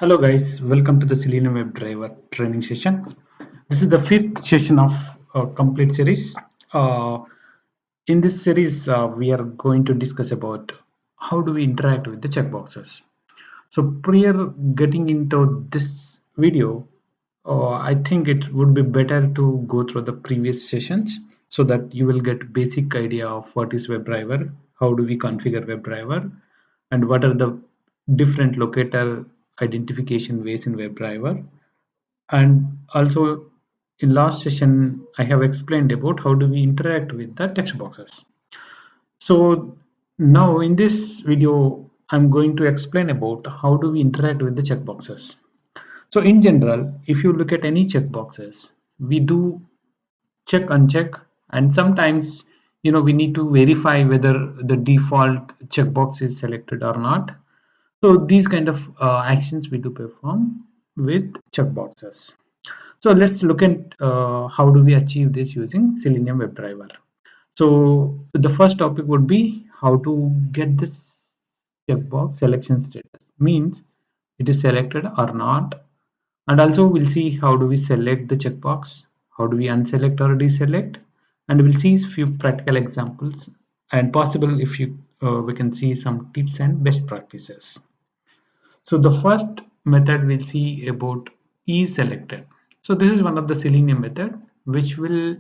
Hello guys, welcome to the Selenium WebDriver training session. This is the fifth session of a complete series. Uh, in this series, we are going to discuss about how do we interact with the checkboxes. So prior getting into this video, I think it would be better to go through the previous sessions so that you will get basic idea of what is WebDriver, how do we configure WebDriver, and what are the different locator identification ways in WebDriver. And also in last session, I have explained about how do we interact with the text boxes. So now in this video, I'm going to explain about how do we interact with the checkboxes. So in general, if you look at any checkboxes, we do check, uncheck, and sometimes we need to verify whether the default checkbox is selected or not. So these kind of actions we do perform with checkboxes. So let's look at how do we achieve this using Selenium WebDriver. So the first topic would be how to get this checkbox selection status. Means it is selected or not. And also we'll see how do we select the checkbox, how do we unselect or deselect, and we'll see few practical examples and possible if you we can see some tips and best practices. So the first method we'll see about is selected. So this is one of the Selenium method which will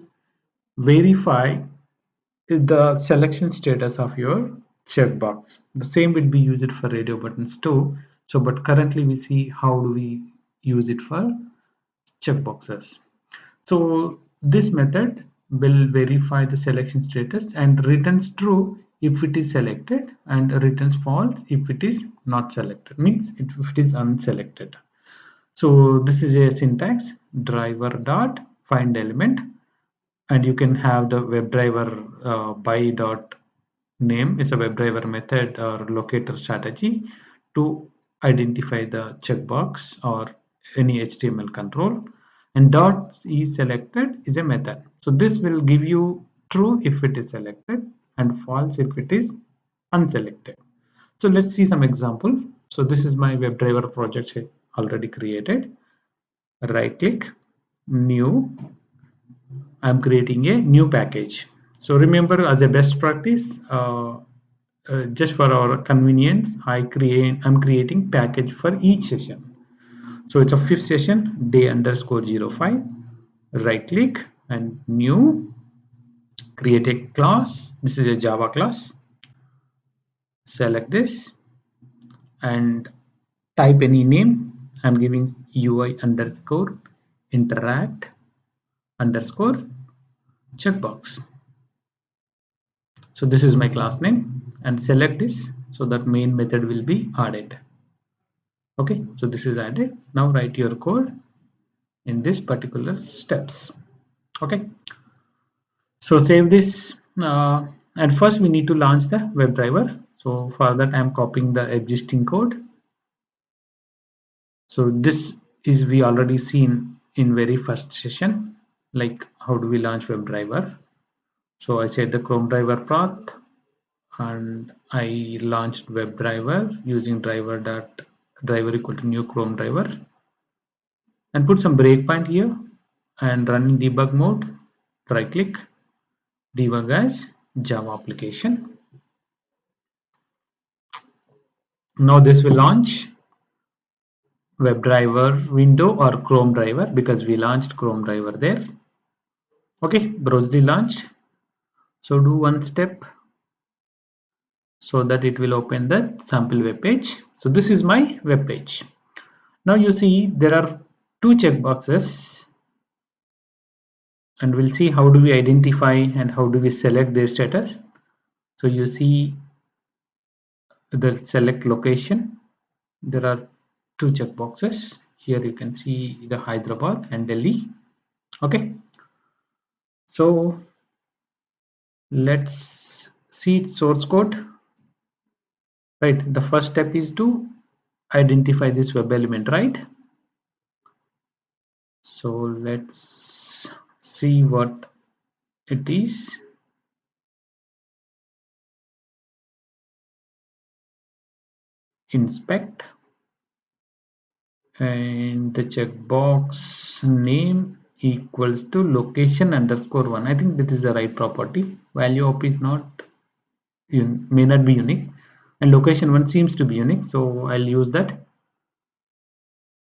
verify the selection status of your checkbox. The same will be used for radio buttons too. So but currently we see how do we use it for checkboxes. So this method will verify the selection status and returns true if it is selected and returns false if it is not selected, means if it is unselected. So this is a syntax driver dot find element, and you can have the WebDriver by dot name. It's a WebDriver method or locator strategy to identify the checkbox or any HTML control. And dot is selected is a method. So this will give you true if it is selected and false if it is unselected. So let's see some example. So this is my WebDriver project already created. Right click, new. I'm creating a new package. So remember, as a best practice, just for our convenience, I'm creating package for each session. So it's a fifth session, day underscore 05. Right click and new, create a class. This is a Java class. Select this and type any name. I'm giving UI underscore interact underscore checkbox. So this is my class name and select this so that main method will be added. Okay, so this is added. Now write your code in this particular steps. Okay, so save this and first we need to launch the WebDriver. So for that I'm copying the existing code. So this is we already seen in very first session, like how do we launch WebDriver. So I said the Chrome driver path and I launched WebDriver using driver equal to new Chrome driver and put some breakpoint here and run in debug mode. Right click, debug as Java application. Now this will launch WebDriver window or Chrome driver because we launched Chrome driver there. Okay, browse the launched. So do one step so that it will open the sample web page. So this is my web page. Now you see there are two checkboxes and we'll see how do we identify and how do we select their status. So you see the select location. There are two checkboxes. Here you can see the Hyderabad and Delhi. Okay, so let's see source code. Right, the first step is to identify this web element, right? So let's see what it is. Inspect. and the checkbox name equals to location underscore one. I think this is the right property. Value of is not may not be unique, and location one seems to be unique, so I'll use that.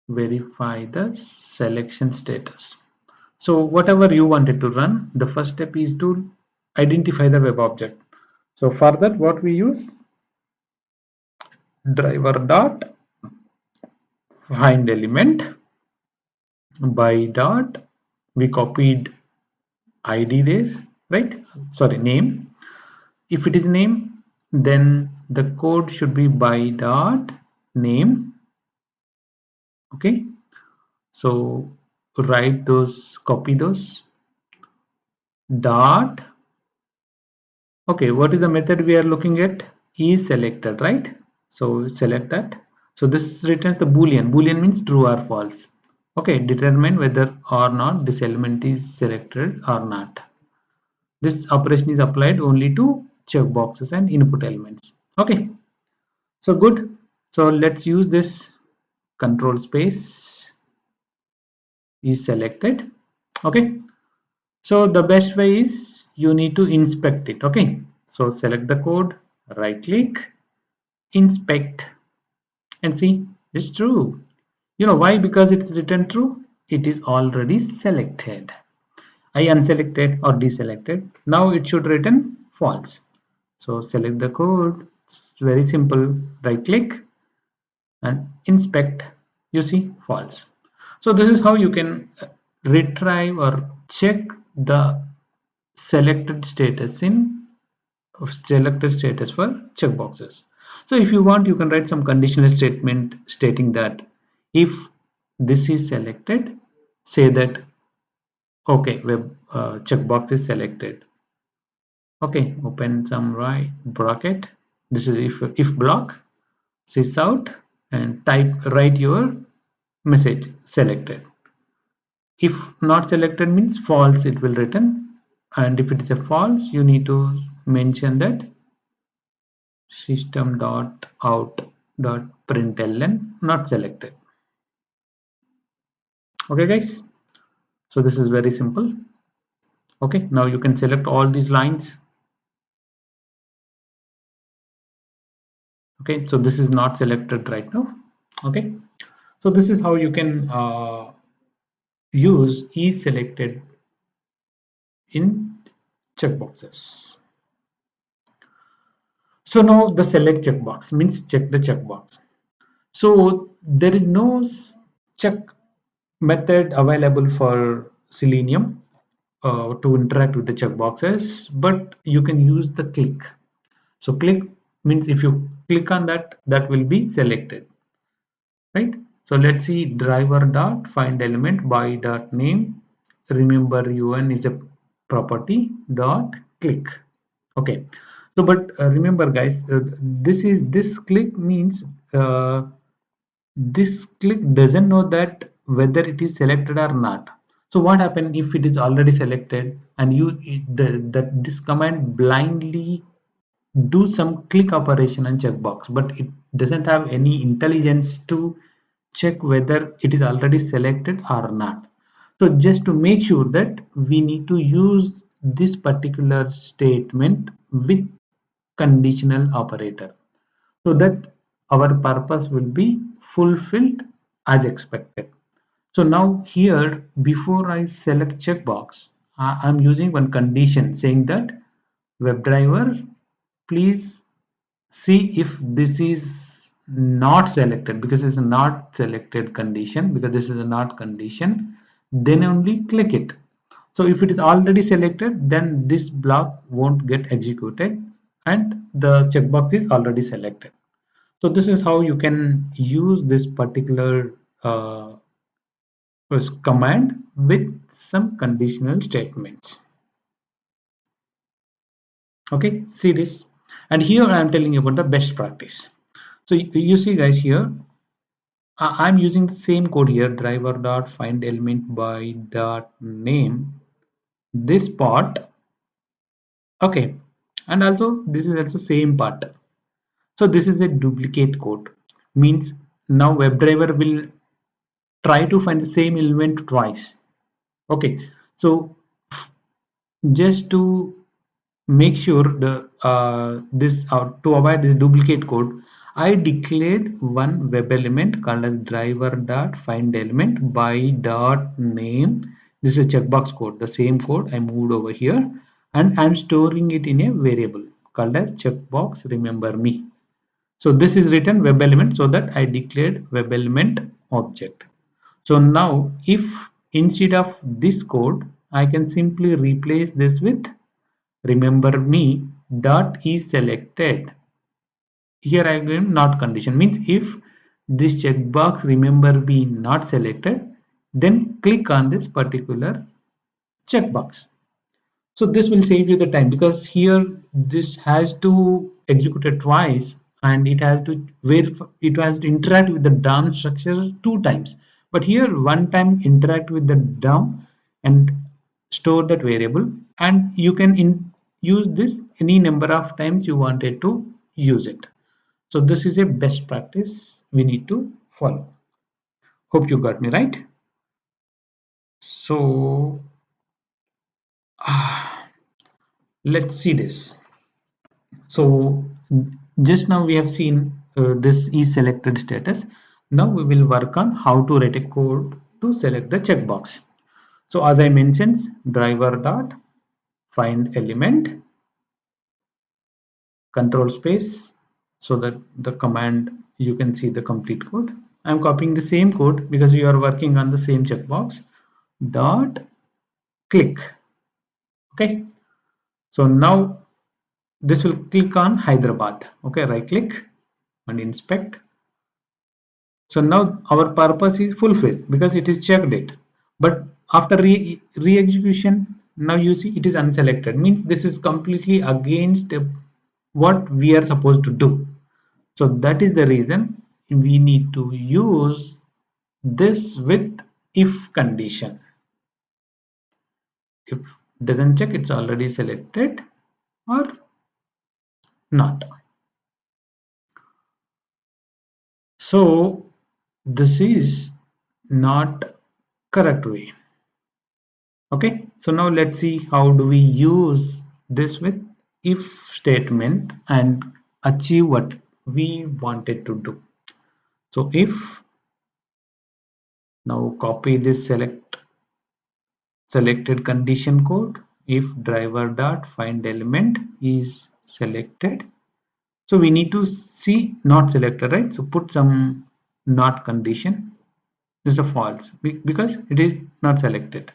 Verify the selection status. So whatever you wanted to run, the first step is to identify the web object. So for that, what we use, driver dot find element by dot, we copied id there, right? Sorry, name. If it is name, then the code should be by dot name. Okay, so write those, copy those dot. Okay, what is the method we are looking at? Is selected, right? So select that. So this returns the boolean. Boolean means true or false. Okay, determine whether or not this element is selected or not. This operation is applied only to checkboxes and input elements. Okay, so good. So let's use this control space is selected. Okay, so the best way is you need to inspect it. Okay, so select the code, right click, inspect, and see it's true. You know why? Because it's written true. It is already selected. I unselected or deselected. Now it should written false. So select the code. It's very simple. Right click and inspect. You see false. So this is how you can retrieve or check the selected status for checkboxes. So if you want, you can write some conditional statement stating that if this is selected, say that okay, web checkbox is selected. Okay, open some right bracket. This is if block, sys out, and write your message selected. If not selected means false, it will return, and if it is a false, you need to mention that system.out.println not selected. Okay guys, so this is very simple. Okay, now you can select all these lines. Okay, so this is not selected right now. Okay, so this is how you can use is selected in checkboxes. So now the select checkbox means check the checkbox. So there is no check method available for Selenium to interact with the checkboxes, but you can use the click. So click means if you click on that, that will be selected, right? So let's see driver dot find element by dot name. Remember un is a property dot click. Okay, so but remember guys, this click means this click doesn't know that whether it is selected or not. So what happens if it is already selected and that this command blindly do some click operation on checkbox, but it doesn't have any intelligence to check whether it is already selected or not. So just to make sure that we need to use this particular statement with conditional operator so that our purpose will be fulfilled as expected. So now here, before I select checkbox, I'm using one condition saying that WebDriver, please see if this is not selected, because it's a not selected condition, because this is a not condition, then only click it. So if it is already selected, then this block won't get executed and the checkbox is already selected. So this is how you can use this particular command with some conditional statements. Okay, see this, and here I am telling you about the best practice. So you see guys here, I'm using the same code here, driver dot find element by dot name, this part. Okay, and also this is also same part. So this is a duplicate code, means now WebDriver will try to find the same element twice. Okay, so just to make sure the this to avoid this duplicate code, I declared one web element called as driver dot find element by dot name. This is a checkbox code, the same code I moved over here, and I'm storing it in a variable called as checkbox remember me. So this is written web element, so that I declared web element object. So now if instead of this code, I can simply replace this with remember me dot is selected. Here I am not condition, means if this checkbox remember me not selected, then click on this particular checkbox. So this will save you the time, because here this has to execute it twice, and it has to verify, it has to interact with the DOM structure 2 times. But here one time interact with the DOM and store that variable, and you can use this any number of times you wanted to use it. So this is a best practice we need to follow. Hope you got me right. So let's see this. So just now we have seen this is selected status. Now we will work on how to write a code to select the checkbox. So as I mentioned, driver dot find element control space, so that the command you can see the complete code. I'm copying the same code because we are working on the same checkbox. Dot click. Okay. So now this will click on Hyderabad. Okay, right click and inspect. So now our purpose is fulfilled because it is checked it. But after re-execution, now you see it is unselected. Means this is completely against what we are supposed to do. So that is the reason we need to use this with if condition. If doesn't check, it's already selected or not. So this is not correct way. Okay, so now let's see how do we use this with if statement and achieve what we wanted to do. So if now copy this selected condition code, if driver dot find element is selected, so we need to see not selected, right? So put some not condition. This is a false because it is not selected.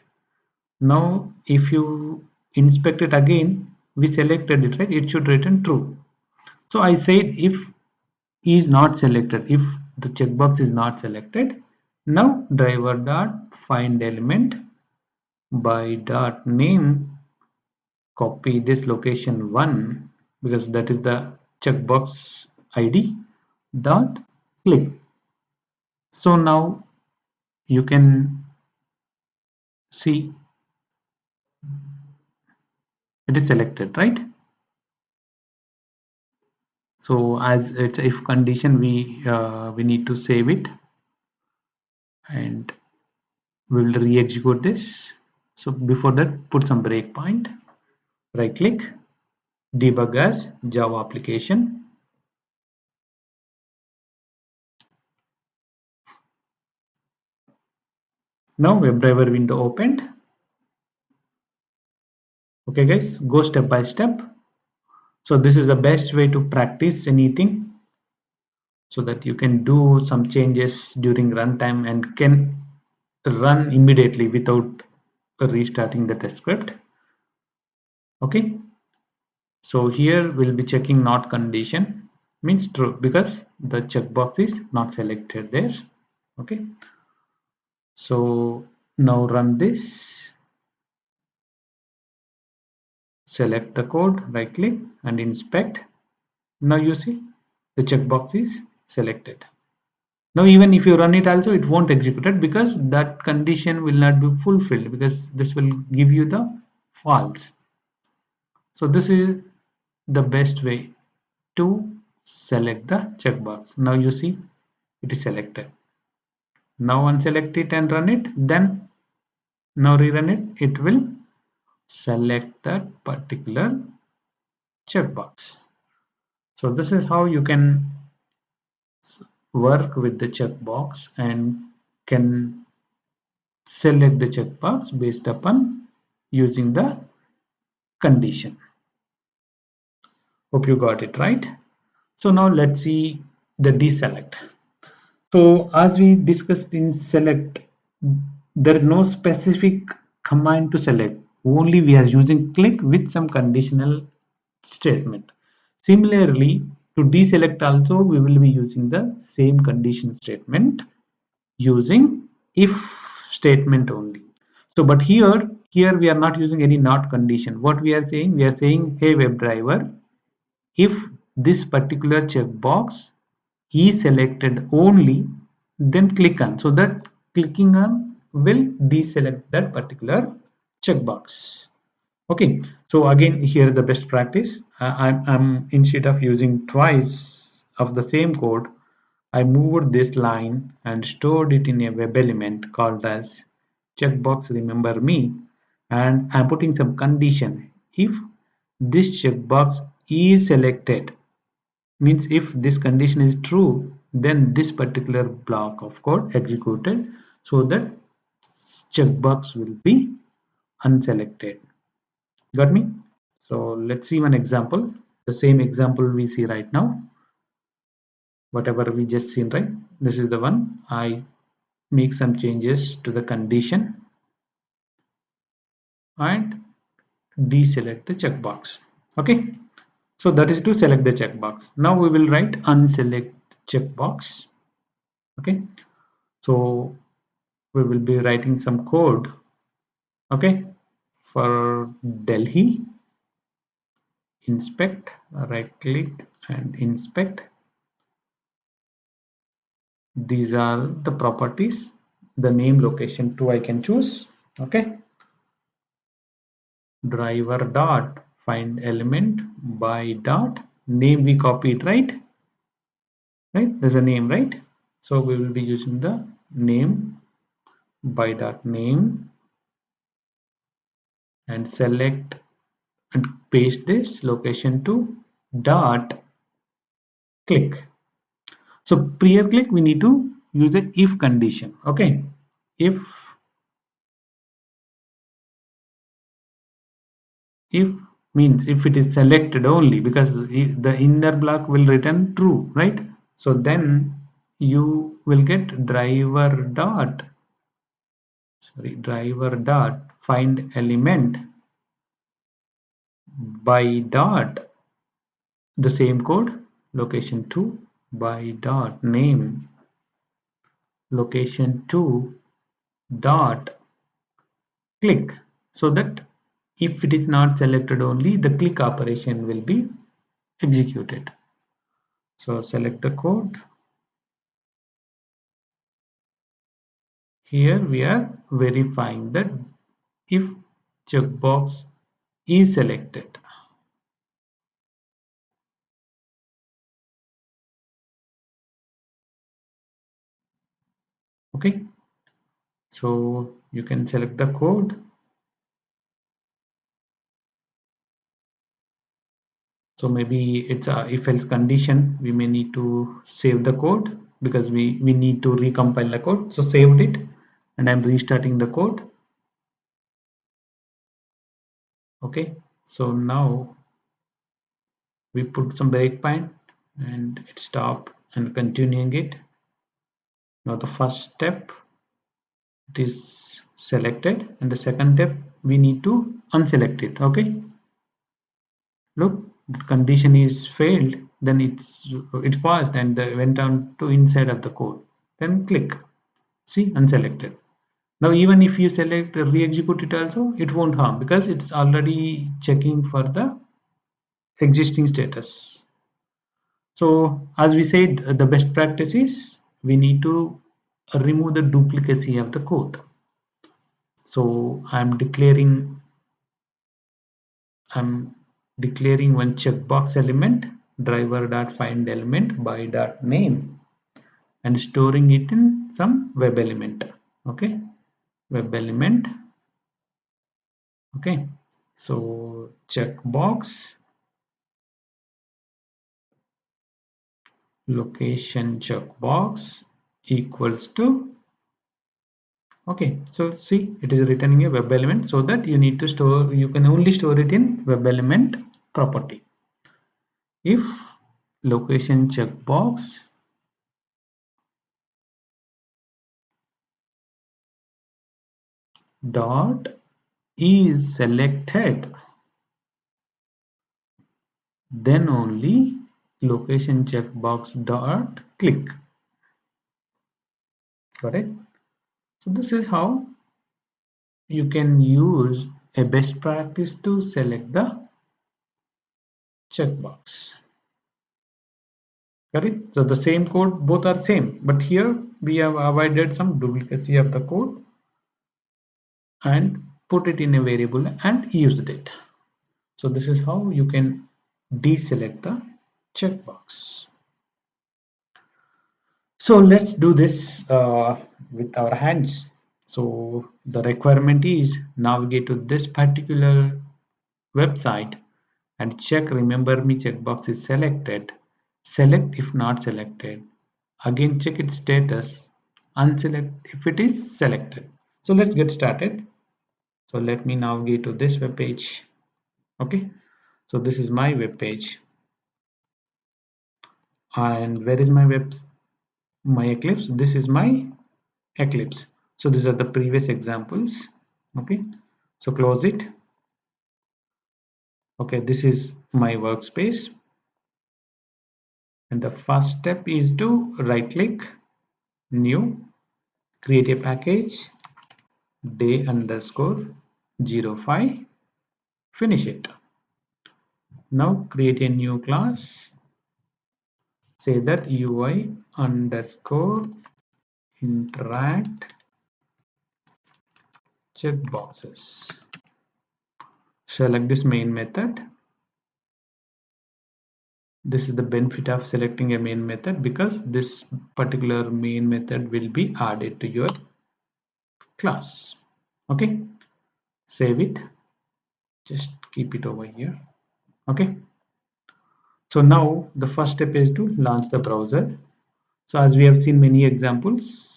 Now if you inspect it again, we selected it, right? It should return true. So I said if is not selected, if the checkbox is not selected, now driver dot find element by dot name, copy this location 1 because that is the checkbox ID, dot click. So now you can see it is selected, right? So as it's if condition, we need to save it and we will re-execute this. So before that, put some breakpoint, right click, debug as Java application. Now WebDriver window opened. Okay guys, go step by step. So this is the best way to practice anything, so that you can do some changes during runtime and can run immediately without restarting the test script. Okay, so here we'll be checking not condition, means true because the checkbox is not selected there. Okay, so now run this, select the code, right click and inspect. Now you see the checkbox is selected. Now even if you run it also, it won't execute it because that condition will not be fulfilled, because this will give you the false. So this is the best way to select the checkbox. Now you see it is selected. Now unselect it and run it, then now rerun it, it will select that particular checkbox. So this is how you can work with the checkbox and can select the checkbox based upon using the condition. Hope you got it right. So now let's see the deselect. So as we discussed in select, there is no specific command to select. Only we are using click with some conditional statement. Similarly, to deselect also we will be using the same condition statement using if statement only. So but here we are not using any not condition. What we are saying, we are saying, hey WebDriver, if this particular checkbox is selected only, then click on. So that clicking on will deselect that particular checkbox. Okay, so again here the best practice, I'm instead of using twice of the same code, I moved this line and stored it in a web element called as checkbox remember me, and I'm putting some condition. If this checkbox is selected, means if this condition is true, then this particular block of code executed, so that checkbox will be unselected. Got me? So let's see one example, the same example we see right now, whatever we just seen, right? This is the one. I make some changes to the condition and deselect the checkbox. Okay, so that is to select the checkbox. Now we will write unselect checkbox. Okay, so we will be writing some code. Okay, for Delhi, inspect, right click and inspect. These are the properties. The name, location too I can choose. Okay, driver dot find element by dot name, we copied, right? There's a name, right? So we will be using the name by dot name and select and paste this location to dot click. So prior click we need to use a if condition. Okay, if means if it is selected only, because the inner block will return true, right? So then you will get driver dot find element by dot the same code location 2 by dot name location 2 dot click, so that if it is not selected only, the click operation will be executed. So select the code. Here we are verifying that if checkbox is selected. Okay, so you can select the code. So maybe it's a if else condition, we may need to save the code because we need to recompile the code. So saved it and I'm restarting the code. Okay, so now we put some breakpoint and it stop and continuing it. Now the first step, it is selected, and the second step we need to unselect it. Okay, look, the condition is failed, then it paused and went down to inside of the code, then click, see, unselected. Now even if you select re-execute it also, it won't harm because it's already checking for the existing status. So as we said, the best practice is we need to remove the duplicacy of the code. So I'm declaring one checkbox element driver dot find element by dot name, and storing it in some web element. Okay, web element. Okay, so checkbox location checkbox equals to, okay, so see, it is returning a web element, so that you need to store, you can only store it in web element property. If location checkbox dot is selected, then only location checkbox dot click. Got it? So this is how you can use a best practice to select the checkbox. Got it? So the same code, both are same, but here we have avoided some duplicacy of the code and put it in a variable and used it. So this is how you can deselect the checkbox. So let's do this with our hands. So the requirement is navigate to this particular website and check remember me checkbox is selected. Select if not selected. Again check its status. Unselect if it is selected. So let's get started. So let me navigate to this web page. Okay. So this is my web page. And where is my Eclipse? This is my Eclipse. So these are the previous examples. Okay, so close it. Okay, this is my workspace, and the first step is to right click, new, create a package, day underscore 05, finish it. Now create a new class, say that UI underscore interact checkboxes. Select this main method. This is the benefit of selecting a main method, because this particular main method will be added to your class. Okay, save it, just keep it over here. Okay, so now the first step is to launch the browser. So as we have seen many examples,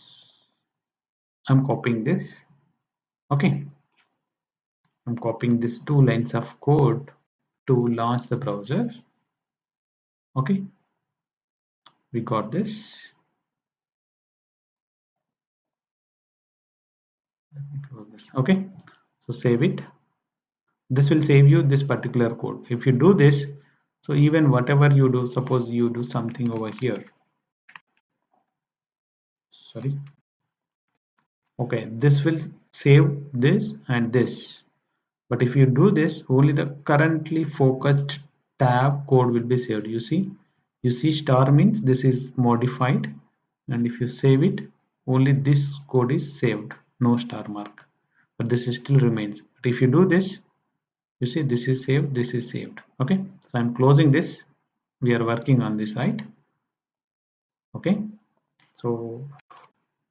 I'm copying this. Okay, I'm copying this 2 lines of code to launch the browser. Okay, we got this. Let me close this. Okay, so save it. This will save you this particular code. If you do this, so even whatever you do, suppose you do something over here, sorry, okay, this will save this and this. But if you do this, only the currently focused tab code will be saved. You see star means this is modified, and if you save it, only this code is saved, no star mark, but this is still remains. But if you do this, you see this is saved, this is saved. Okay, so I'm closing this. We are working on this, right? Okay, so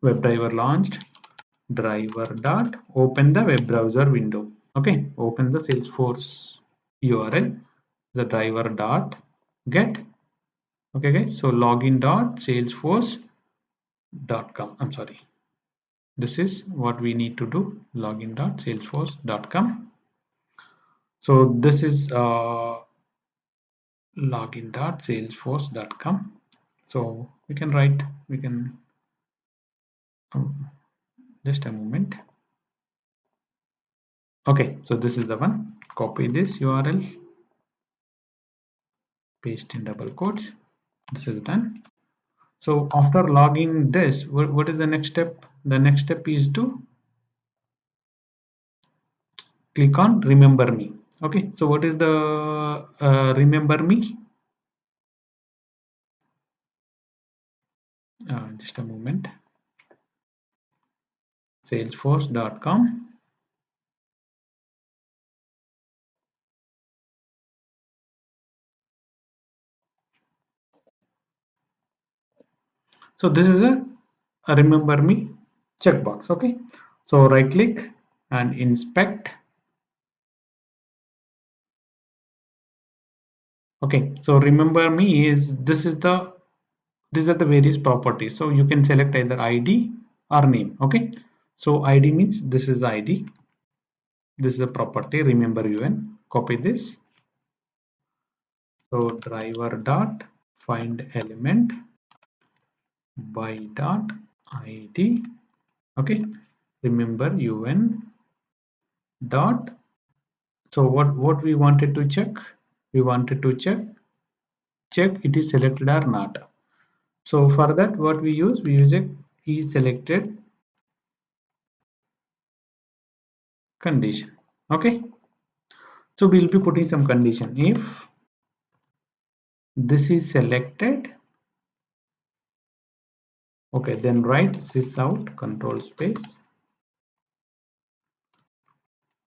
WebDriver launched, driver dot open the web browser window. Okay, open the Salesforce URL, the driver dot get. Okay guys, so login dot salesforce.com. I'm sorry, this is what we need to do, login dot salesforce.com. So this is login.salesforce.com. So we can write, we can just a moment. Okay, so this is the one. Copy this URL, paste in double quotes. This is done. So after logging this, what is the next step? The next step is to click on remember me. Okay, so what is the remember me? Just a moment. Salesforce.com. So this is a remember me checkbox. Okay, so right click and inspect. Okay, so remember me is these are the various properties. So you can select either ID or name. Okay, so ID means this is ID. This is a property. Remember UN. Copy this. So driver dot find element by dot ID. Okay, remember UN dot. So what we wanted to check? We wanted to check it is selected or not. So for that, what we use a is selected condition. Okay, so we'll be putting some condition. If this is selected, okay, then write sys out control space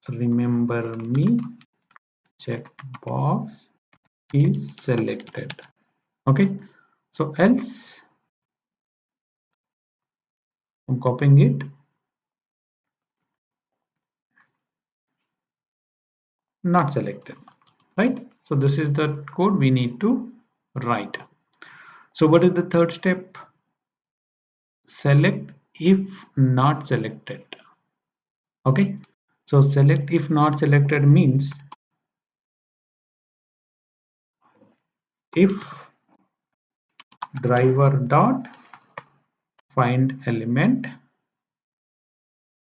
remember me checkbox is selected. Okay, so else I'm copying it, not selected, right? So this is the code we need to write. So what is the third step? Select if not selected. Okay, so select if not selected means if driver dot find element,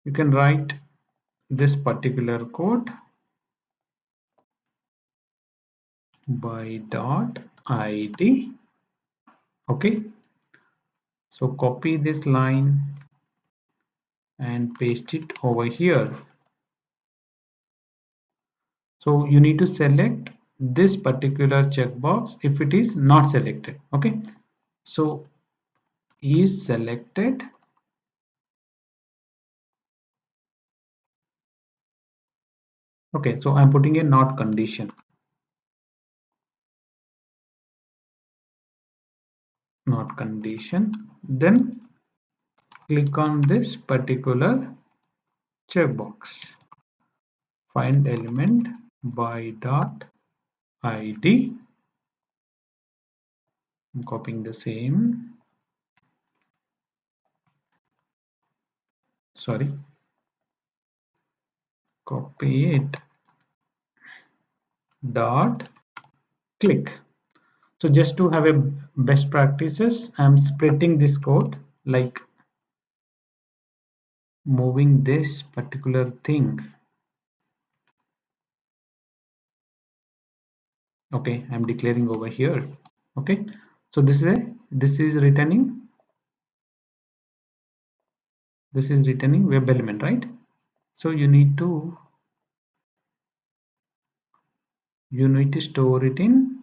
you can write this particular code by dot id. Okay, so copy this line and paste it over here. So you need to select this particular checkbox if it is not selected. Okay, so is selected. Okay, so I'm putting a not condition. Not condition. Then click on this particular checkbox. Find element by dot id. I'm copying the same. Sorry. Copy it. Dot click. So just to have a best practices, I'm splitting this code, like moving this particular thing. Okay, I'm declaring over here. Okay, so this is returning web element, right? So you need to store it in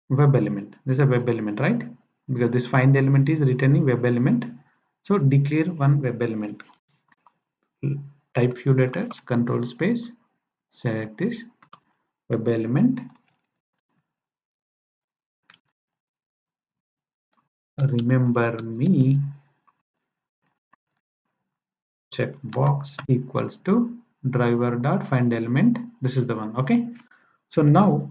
web element. This is a web element, right? Because this find element is returning web element. So declare one web element. Type few letters, control space, select this web element. Remember me checkbox equals to driver dot find element. This is the one. Okay, so now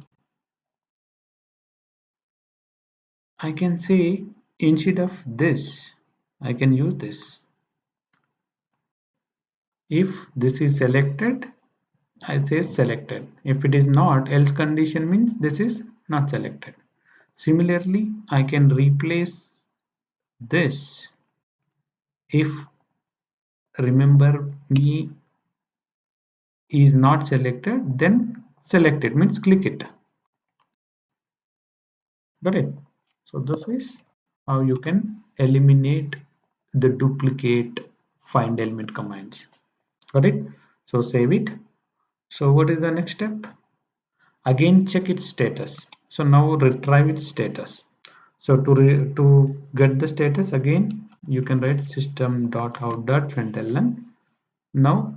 I can say instead of this I can use this. If this is selected, I say selected. If it is not, else condition means this is not selected. Similarly, I can replace this. If remember me is not selected, then selected means click it. Got it? So this is how you can eliminate the duplicate find element commands. Got it? So save it. So what is the next step? Again check its status. So now retrieve its status. So to get the status again, you can write system.out.println. Now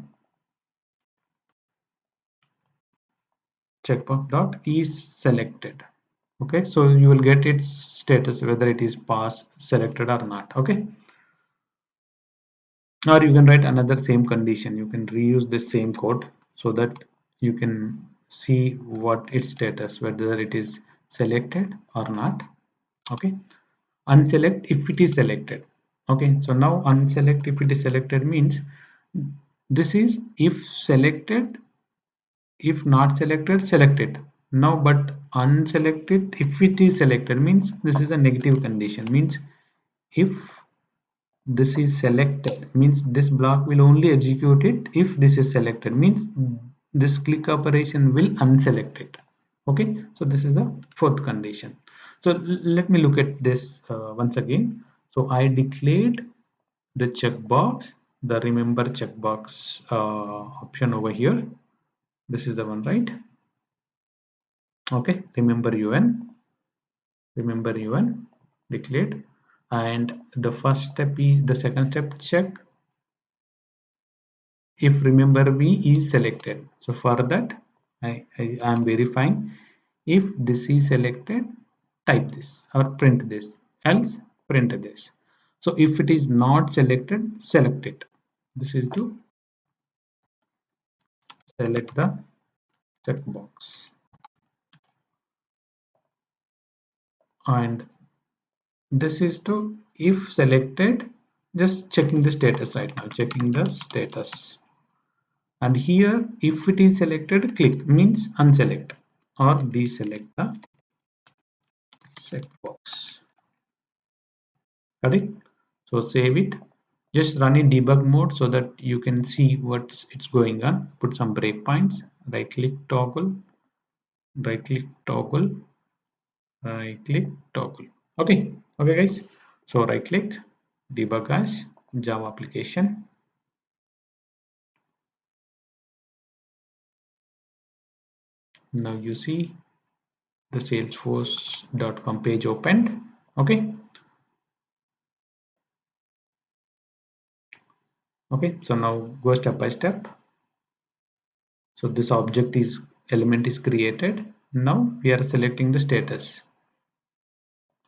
checkbox dot is selected. Okay, so you will get its status whether it is pass selected or not. Okay, or you can write another same condition. You can reuse the same code so that you can see what its status, whether it is selected or not. Okay, unselect if it is selected. Okay, so now unselect if it is selected means this is if selected, if not selected, selected. Now but unselected if it is selected means this is a negative condition, means if this is selected means this block will only execute it if this is selected, means this click operation will unselect it. Okay, so this is the fourth condition. So let me look at this once again. So I declared the checkbox, the remember checkbox option over here. This is the one, right? Okay, remember un declared, and the first step is the second step, check if remember me is selected. So for that I am verifying if this is selected, type this or print this, else print this. So if it is not selected, select it. This is to select the checkbox, and this is to if selected, just checking the status right now, checking the status. And here if it is selected, click means unselect or deselect the checkbox. Got it? So save it, just run in debug mode so that you can see what's it's going on. Put some breakpoints, right click toggle, right click toggle, right click toggle. Okay, okay guys, so right click, debug as Java application. Now you see the salesforce.com page opened. Okay, okay, so now go step by step. So this object is element is created. Now we are selecting the status.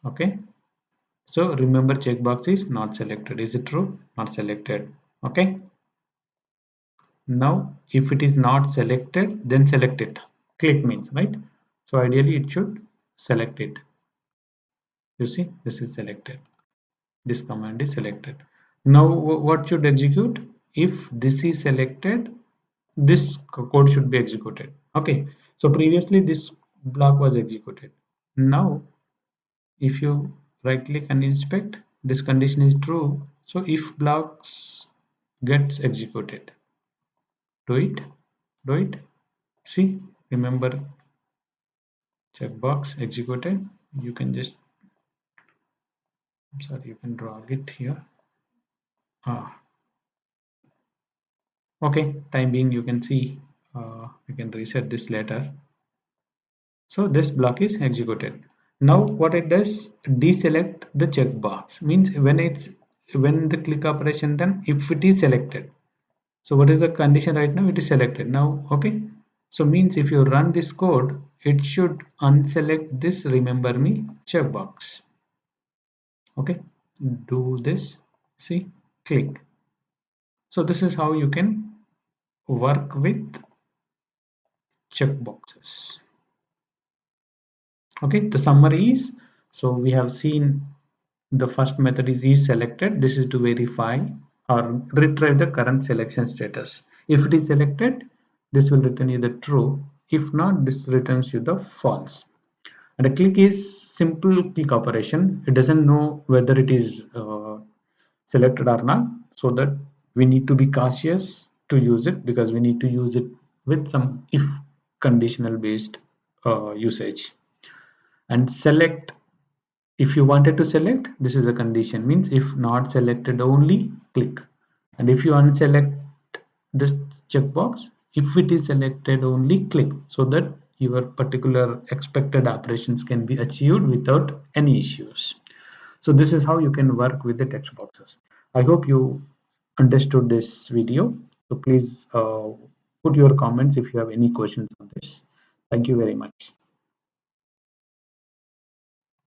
Okay, so remember checkbox is not selected. Is it true? Not selected. Okay, now if it is not selected, then select it. Click means, right? So ideally it should select it. You see, this is selected, this command is selected. Now what should execute? If this is selected, this code should be executed. Okay, so previously this block was executed. Now if you right click and inspect, this condition is true, so if blocks gets executed, do it, do it. See, remember checkbox executed. You can just, I'm sorry, you can drag it here. Okay, time being you can see, you can reset this later. So this block is executed. Now what it does, deselect the checkbox means when the click operation done, if it is selected. So what is the condition right now? It is selected now. Okay, so means if you run this code, it should unselect this remember me checkbox. Okay, do this, see, click. So this is how you can work with checkboxes. Okay, the summary is, so we have seen the first method is selected. This is to verify or retrieve the current selection status. If it is selected, this will return you the true. If not, this returns you the false. And a click is simple click operation. It doesn't know whether it is selected or not, so that we need to be cautious to use it, because we need to use it with some if conditional based usage. And select, if you wanted to select, this is a condition, means if not selected only click. And if you unselect this checkbox, if it is selected only click, so that your particular expected operations can be achieved without any issues. So this is how you can work with the text boxes. I hope you understood this video. So please put your comments if you have any questions on this. Thank you very much.